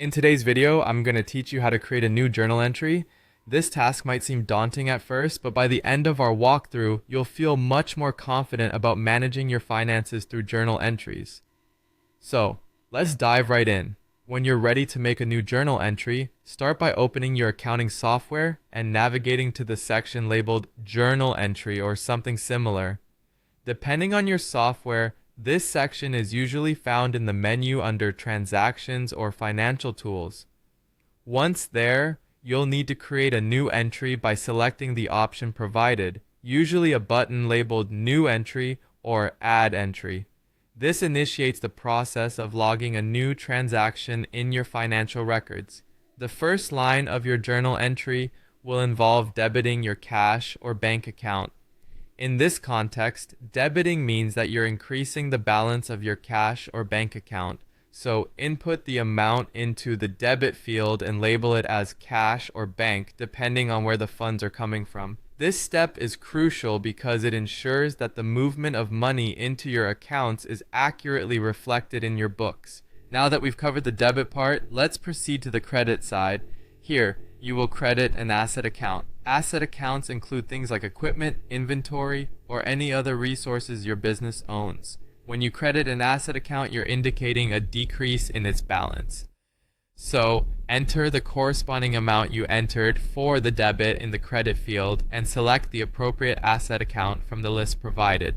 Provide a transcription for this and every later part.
In today's video, I'm going to teach you how to create a new journal entry. This task might seem daunting at first, but by the end of our walkthrough, you'll feel much more confident about managing your finances through journal entries. So, let's dive right in. When you're ready to make a new journal entry, start by opening your accounting software and navigating to the section labeled Journal Entry or something similar. Depending on your software, this section is usually found in the menu under Transactions or Financial Tools. Once there, you'll need to create a new entry by selecting the option provided, usually a button labeled New Entry or Add Entry. This initiates the process of logging a new transaction in your financial records. The first line of your journal entry will involve debiting your cash or bank account. In this context, debiting means that you're increasing the balance of your cash or bank account. So input the amount into the debit field and label it as cash or bank depending on where the funds are coming from. This step is crucial because it ensures that the movement of money into your accounts is accurately reflected in your books. Now that we've covered the debit part, let's proceed to the credit side. Here, you will credit an asset account. Asset accounts include things like equipment, inventory, or any other resources your business owns. When you credit an asset account, you're indicating a decrease in its balance. So, enter the corresponding amount you entered for the debit in the credit field and select the appropriate asset account from the list provided.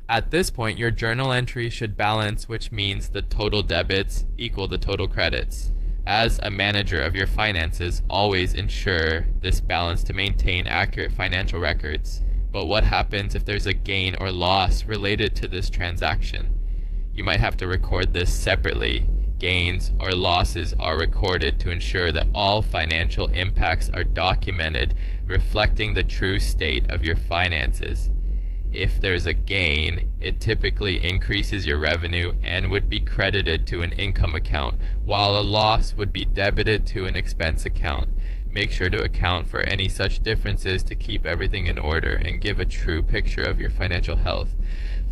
At this point, your journal entry should balance, which means the total debits equal the total credits. As a manager of your finances, always ensure this balance to maintain accurate financial records. But what happens if there's a gain or loss related to this transaction? You might have to record this separately. Gains or losses are recorded to ensure that all financial impacts are documented, reflecting the true state of your finances. If there's a gain, it typically increases your revenue and would be credited to an income account, while a loss would be debited to an expense account. Make sure to account for any such differences to keep everything in order and give a true picture of your financial health.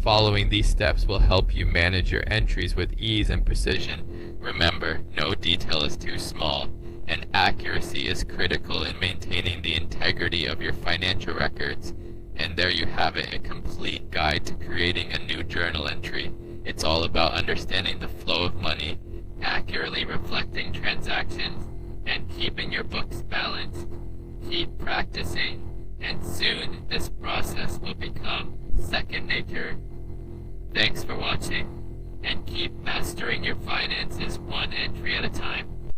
Following these steps will help you manage your entries with ease and precision. Remember, no detail is too small, and accuracy is critical in maintaining the integrity of your financial records. And there you have it, a complete guide to creating a new journal entry. It's all about understanding the flow of money, accurately reflecting transactions, and keeping your books balanced. Keep practicing, and soon this process will become second nature. Thanks for watching, and keep mastering your finances.